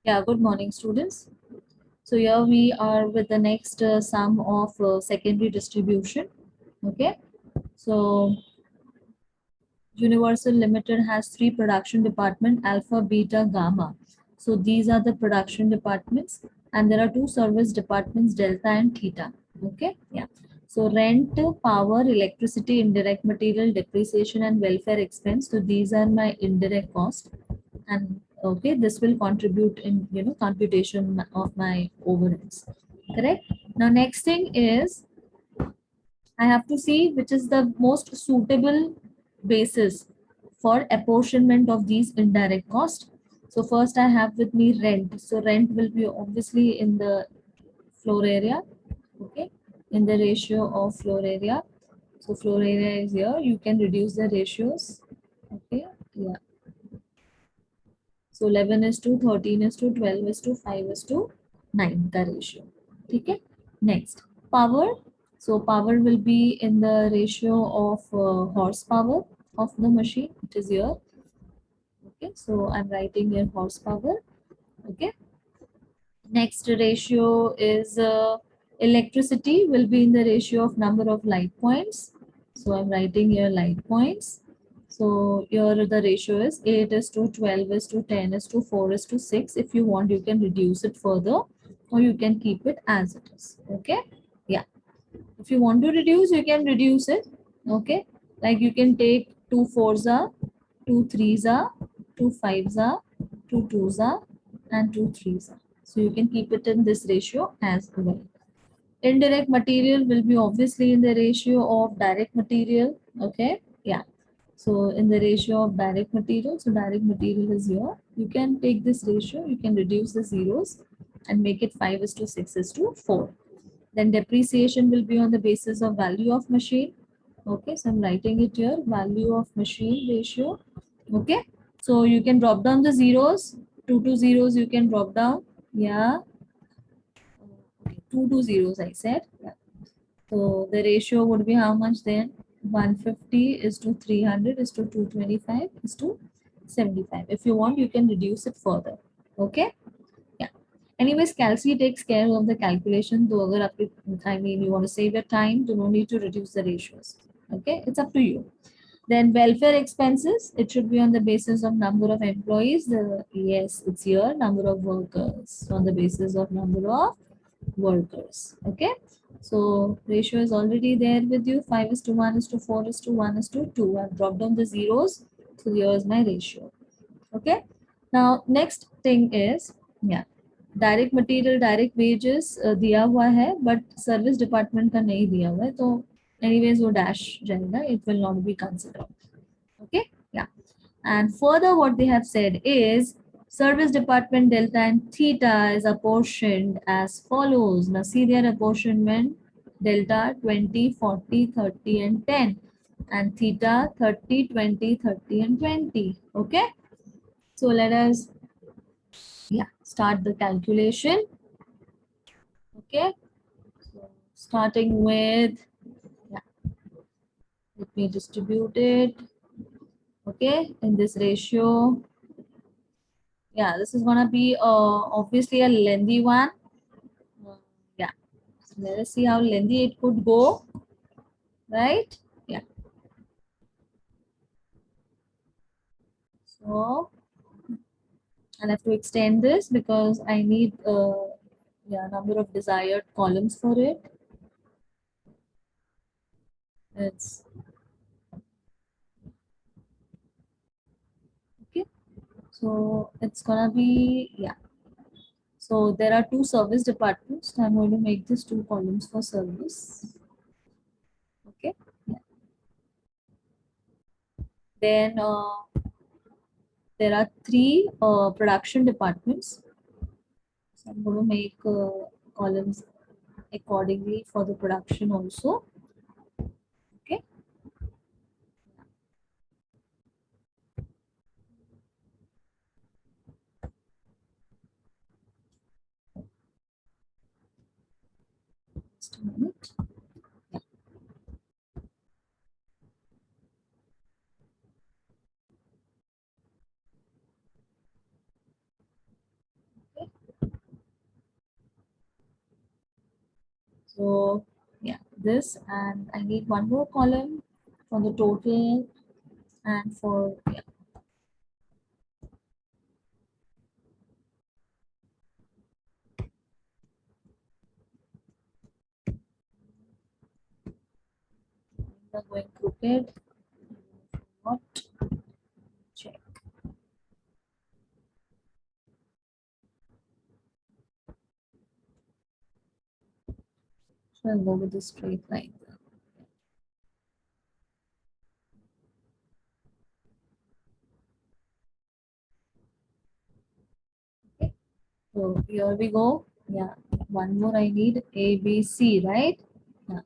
Yeah, good morning, students. So here we are with the next sum of secondary distribution. Okay, so Universal Limited has three production department: Alpha, Beta, Gamma. So these are the production departments, and there are two service departments: Delta and Theta. Okay, yeah. So rent, power, electricity, indirect material, depreciation, and welfare expense. So these are my indirect cost, and okay, this will contribute in computation of my overheads. Correct. Now next thing is I have to see which is the most suitable basis for apportionment of these indirect costs. So first I have with me rent. So rent will be obviously in the floor area, okay, in the ratio of floor area. So floor area is here. You can reduce the ratios. Okay, yeah. So 11 is to 13 is to 12 is to 5 is to 9 the ratio. Okay. Next, power. So power will be in the ratio of horsepower of the machine. It is here. Okay. So I'm writing here horsepower. Okay. Next ratio is electricity will be in the ratio of number of light points. So I'm writing here light points. So here the ratio is 8 is to 12 is to 10 is to 4 is to 6. If you want, you can reduce it further or you can keep it as it is. Okay. Yeah. If you want to reduce, you can reduce it. Okay. Like you can take 2 fours are, 2 threes are, 2 fives are, 2 twos are, and 2 threes are. So you can keep it in this ratio as well. Indirect material will be obviously in the ratio of direct material. Okay. Yeah. So in the ratio of direct material, so direct material is here. You can take this ratio, you can reduce the zeros and make it 5 is to 6 is to 4. Then depreciation will be on the basis of value of machine. Okay, so I'm writing it here, value of machine ratio. Okay, so you can drop down the zeros, 2 zeros you can drop down. Yeah, okay, 2 zeros I said. Yeah. So the ratio would be how much then? 150 is to 300 is to 225 is to 75. If you want, you can reduce it further. Okay. Yeah. Anyways, Calci takes care of the calculation. So, I mean, you want to save your time, do no need to reduce the ratios. Okay, it's up to you. Then welfare expenses, it should be on the basis of number of employees. Yes, it's here, number of workers. So on the basis of number of workers. Okay, so ratio is already there with you. 5 is to 1 is to 4 is to 1 is to 2. I've dropped down the zeros. So here is my ratio. Okay. Now next thing is, yeah, direct material direct wages दिया हुआ है but service department का नहीं दिया हुआ है तो anyways वो डैश जाएगा it will not be considered okay या and further what they have said is service department delta and theta is apportioned as follows. Now see their apportionment: delta 20 40 30 and 10 and theta 30 20 30 and 20. Okay, so let us start the calculation. Okay, so starting with, yeah, let me distribute it. Okay, in this ratio, yeah, this is gonna be obviously a lengthy one. Yeah, so let us see how lengthy it could go, right? Yeah, so I'll have to extend this because I need number of desired columns for it. It's okay. So it's gonna be, yeah. So there are two service departments. I'm going to make this two columns for service. Okay. Yeah. Then there are three production departments. So I'm going to make columns accordingly for the production also. Okay. Just a minute. Okay. So yeah, this, and I need one more column for the total and for, yeah. They're going crooked. What? Check. So I'll go with the straight line. Okay. So here we go. Yeah. One more I need, A, B, C, right? Yeah.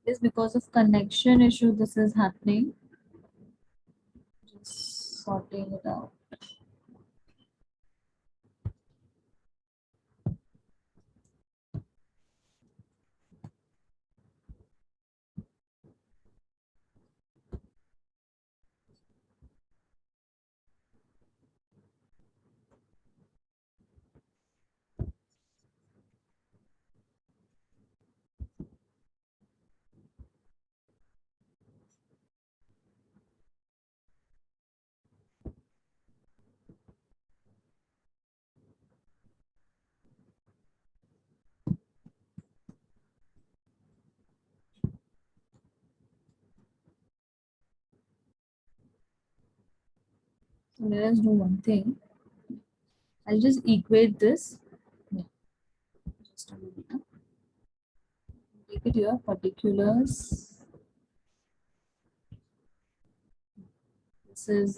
It's because of connection issue this is happening. Just sorting it out. So let us do one thing. I'll just equate this. Yeah, just a minute. Take it here, particulars. This is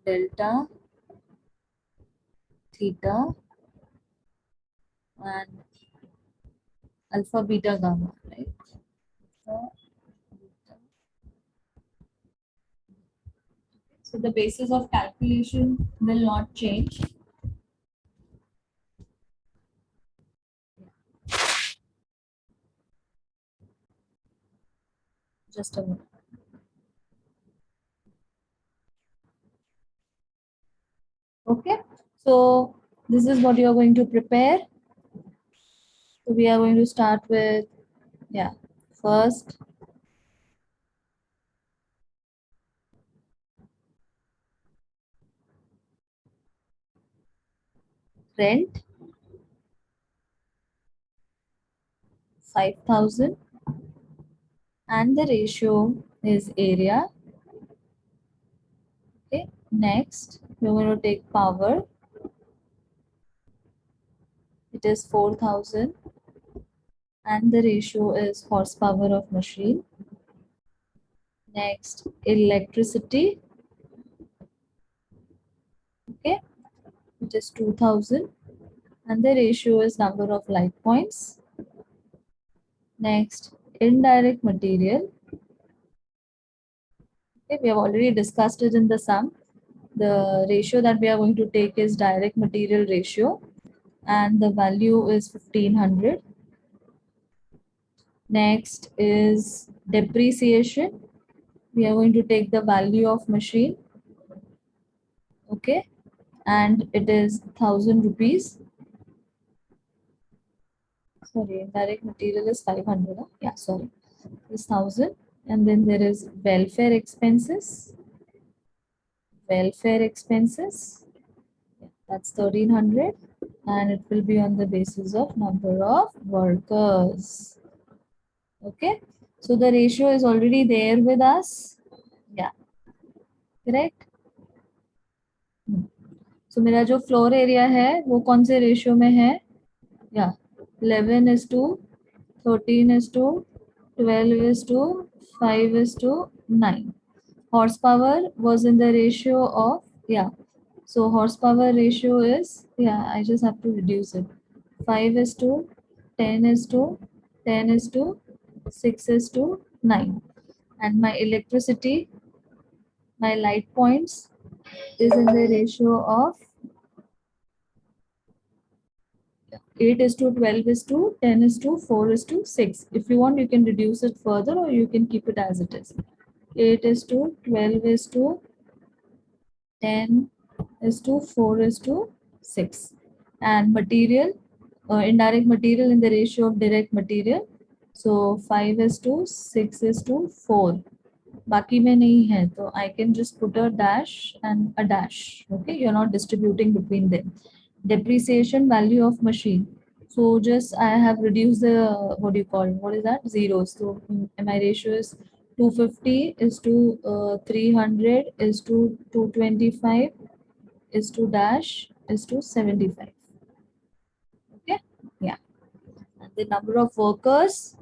delta, theta, and alpha, beta, gamma, right? So, so the basis of calculation will not change. Just a minute. Okay. So this is what you are going to prepare. So we are going to start with, yeah, first rent 5,000 and the ratio is area. Okay. Next, we're going to take power. It is 4,000 and the ratio is horsepower of machine. Next, electricity. Okay. It is 2,000 and the ratio is number of light points. Next, indirect material. Okay, we have already discussed it in the sum. The ratio that we are going to take is direct material ratio and the value is 1500. Next is depreciation. We are going to take the value of machine. Okay, and it is 1,000 rupees. Sorry, direct material is 500. Huh? Yeah, sorry, it's 1,000. And then there is welfare expenses. Welfare expenses. Yeah, that's 1,300, and it will be on the basis of number of workers. Okay, so the ratio is already there with us. Yeah, correct. So मेरा जो floor area है वो कौन से ratio में है? yeah, 11 is to 13 is to 12 is to 5 is to 9. Horsepower was in the ratio of, yeah, so horsepower ratio is, yeah, I just have to reduce it. 5 is to 10 is to 10 is to 6 is to 9. And my electricity, my light points is in the ratio of 8 is to 12 is to 10 is to 4 is to 6. If you want, you can reduce it further or you can keep it as it is. 8 is to 12 is to 10 is to 4 is to 6. And material, indirect material in the ratio of direct material. So 5 is to 6 is to 4. बाकी में नहीं है तो I can just put a dash and a dash. Okay, you're not distributing between them. Depreciation value of machine. So just I have reduced the, what do you call, what is that, zeros. So my ratio is 250 is to 300 is to 225 is to dash is to 75. Okay, yeah. And the number of workers,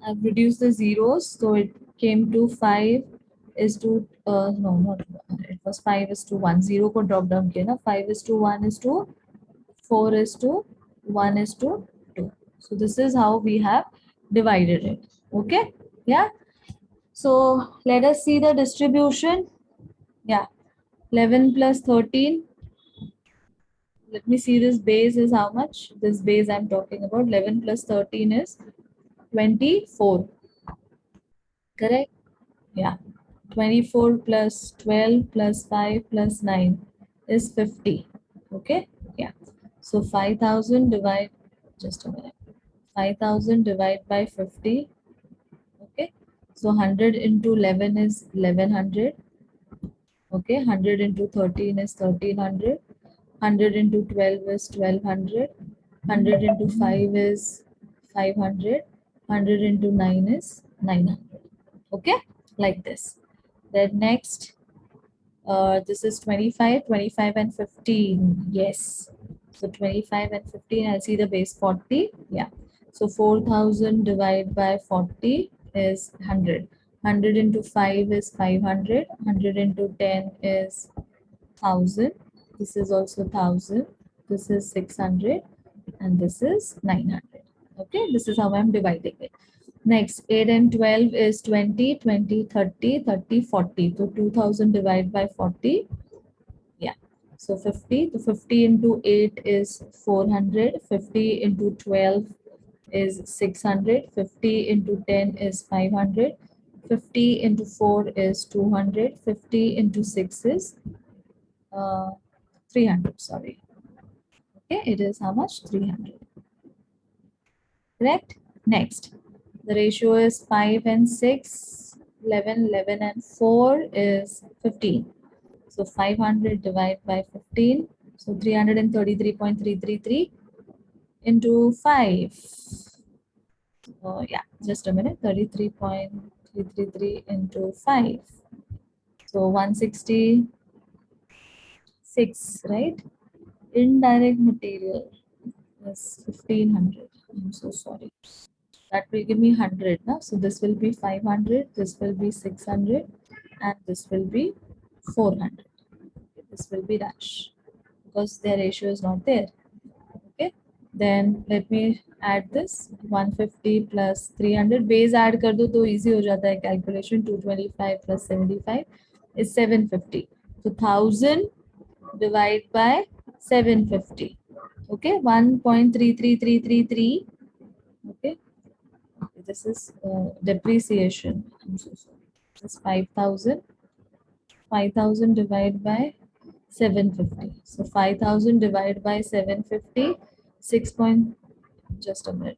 I've reduced the zeros, so it came to 5 is to, no, not, it was 5 is to 1. 0 को drop down किया ना, 5 is to 1 is to 4 is to 1 is to 2. So this is how we have divided it. Okay, yeah. So let us see the distribution. Yeah, 11 plus 13. Let me see, this base is how much? This base I'm talking about, 11 plus 13 is 24. Correct? Yeah. 24 plus 12 plus 5 plus 9 is 50. Okay? Yeah. So 5,000 divide, just a minute. 5,000 divide by 50. Okay? So 100 into 11 is 1100. Okay? 100 into 13 is 1300. 100 into 12 is 1200. 100 into 5 is 500. 100 into 9 is 900. Okay? Like this. Then next, this is 25, 25 and 15. Yes. So 25 and 15, I'll see the base 40. Yeah. So 4,000 divided by 40 is 100. 100 into 5 is 500. 100 into 10 is 1,000. This is also 1,000. This is 600. And this is 900. Okay. This is how I'm dividing it. Next, 8 and 12 is 20, 20, 30, 30, 40. So 2000 divided by 40. Yeah. So 50. So 50 into 8 is 400. 50 into 12 is 600. 50 into 10 is 500. 50 into 4 is 200. 50 into 6 is 300. Sorry. Okay. It is how much? 300. Correct? Next. The ratio is 5 and 6, 11, 11 and 4 is 15. So 500 divided by 15. So 333.333 into 5. Yeah, just a minute. 33.333 into 5. So 166, right? Indirect material is 1500. I'm so sorry. That will give me 100 now. So this will be 500, this will be 600, and this will be 400. This will be dash because their ratio is not there. Okay. Then let me add this 150 plus 300. Base add kar do to easy ho jata hai calculation. 225 plus 75 is 750. So 1000 divided by 750. Okay. 1.33333. Okay. This is depreciation. I'm so sorry. This is 5,000. 5,000 divided by 750. So 5,000 divided by 750. 6 point. Just a minute.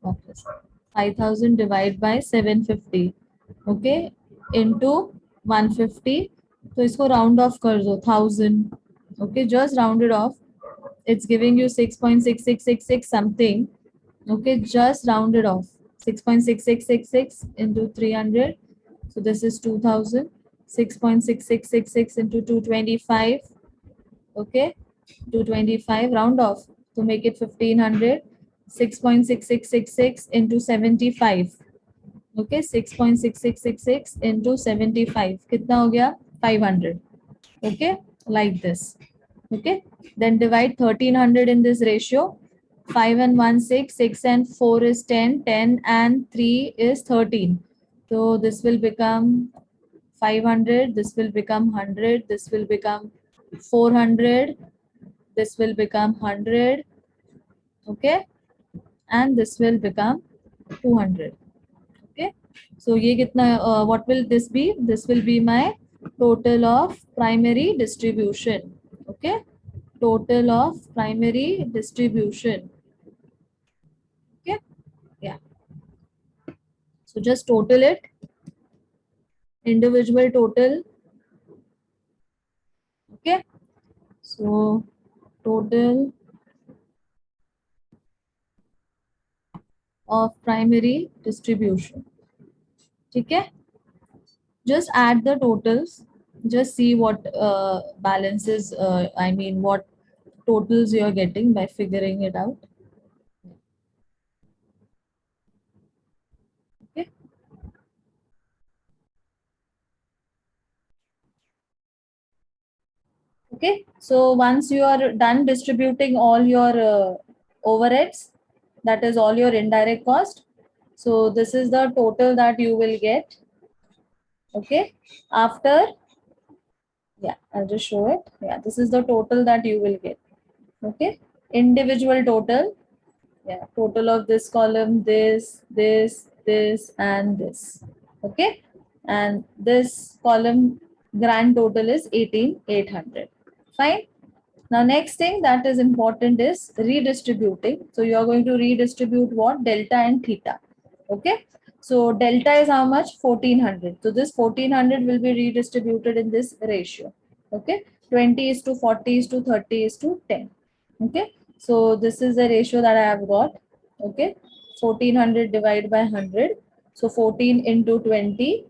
5,000 divided by 750. Okay. Into 150. So इसको round off कर दो 1,000. Okay. Just round it off. It's giving you 6.6666 something. Okay, just round it off. 6.6666 into 300. So this is 2000. 6.6666 into 225. Okay, 225 round off to make it 1500. 6.6666 into 75. Okay, 6.6666 into 75 कितना हो गया? 500. Okay, like this. Okay, then divide 1300 in this ratio. 5 and 1 6, 6 and 4 is 10, 10 and 3 is 13. So this will become 500, this will become 100, this will become 400, this will become 100, okay, and this will become 200. Okay, so ye kitna, what will this be? This will be my total of primary distribution. Okay, total of primary distribution. Okay, yeah, so just total it, individual total. Okay, so total of primary distribution. Okay, just add the totals, just see what balances, I mean what totals you are getting by figuring it out. Okay, okay, so once you are done distributing all your overheads, that is all your indirect cost, so this is the total that you will get. Okay, after, yeah, I'll just show it. Yeah, this is the total that you will get. Okay, individual total. Yeah, total of this column, this and this. Okay, and this column grand total is 18,800. Fine. Now next thing that is important is redistributing. So you are going to redistribute what? Delta and theta. Okay, so delta is how much? 1400. So this 1400 will be redistributed in this ratio. Okay, 20 is to 40 is to 30 is to 10. Okay, so this is the ratio that I have got. Okay, 1400 divided by 100. So 14 into 20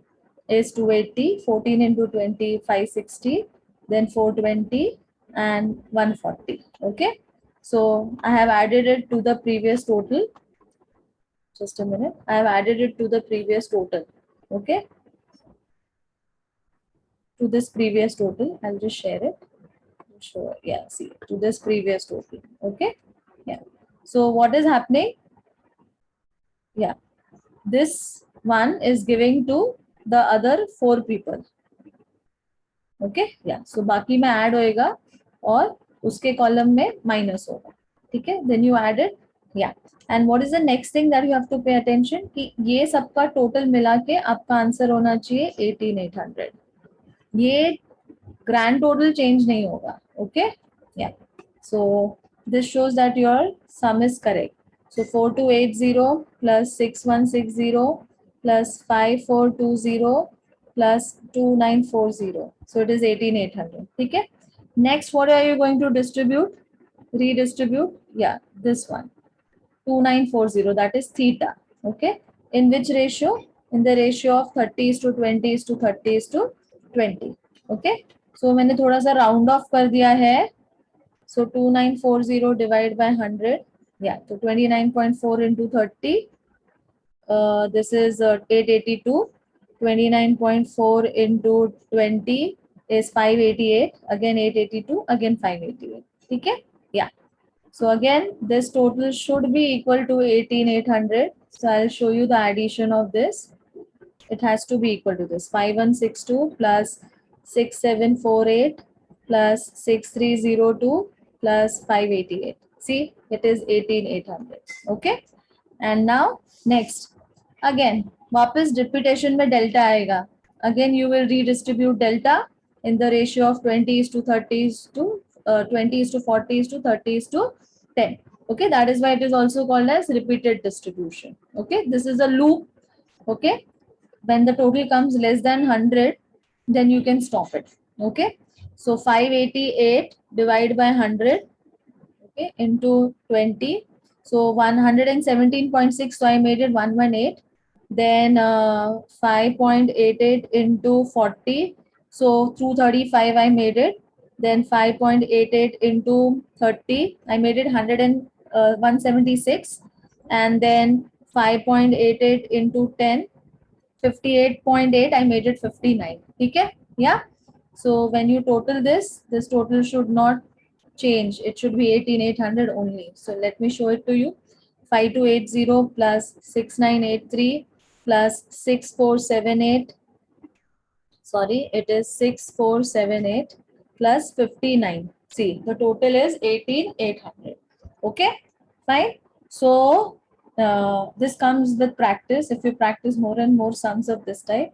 is 280. 14 into 20, 560. Then 420 and 140. Okay, so I have added it to the previous total. Just a minute. I have added it to the previous total. Okay, to this previous total. I'll just share it. Sure. Yeah, see, to this previous total. Okay, yeah. So what is happening? Yeah, this one is giving to the other 4 people. Okay, yeah. So बाकी में add होएगा और उसके column में minus होगा. ठीक है? Then you add it. Yeah. And what is the next thing that you have to pay attention? कि ये सबका total मिला के आपका आंसर होना चाहिए 18,800. ये grand total change नहीं होगा. Okay? Yeah. So this shows that your sum is correct. So 4280 plus 6160 plus 5420 plus 2940. So it is 18,800. Okay. Next, what are you going to distribute? Redistribute. Yeah, this one. 2940. That is theta. Okay. In which ratio? In the ratio of 30 is to 20 is to 30 is to 20. Okay. So मैंने थोड़ा सा round off कर दिया है. So 2940 divided by 100. Yeah, so 29.4 into 30. This is 882. 29.4 into 20 is 588. Again 882. Again 588. Okay? Yeah. So again, this total should be equal to 18,800. So I'll show you the addition of this. It has to be equal to this 5162 plus 6748 plus 6302 plus 588. See, it is 18,800. Okay. And now next, again, वापस repetition में delta आएगा. Again, you will redistribute delta in the ratio of 20 is to 30 is to 20 is to 40 is to 30 is to 10. Okay, that is why it is also called as repeated distribution. Okay, this is a loop. Okay, when the total comes less than 100, then you can stop it. Okay, so 588 divided by 100, okay, into 20. So 117.6, so I made it 118. Then 5.88 into 40, so 235 I made it. Then 5.88 into 30, I made it 176. and then 5.88 into 10, 58.8, I made it 59. Okay? Yeah. So when you total this total should not change. It should be 18,800 only. So let me show it to you. 5280 plus 6983 plus 6478. Sorry, it is 6478 plus 59. See, the total is 18,800. Okay, fine. So this comes with practice. If you practice more and more sums of this type,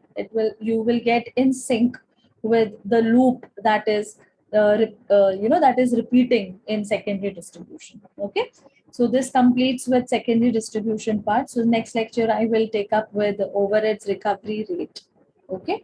you will get in sync with the loop that is that is repeating in secondary distribution. Okay, so this completes with secondary distribution part. So next lecture I will take up with the overheads recovery rate. Okay.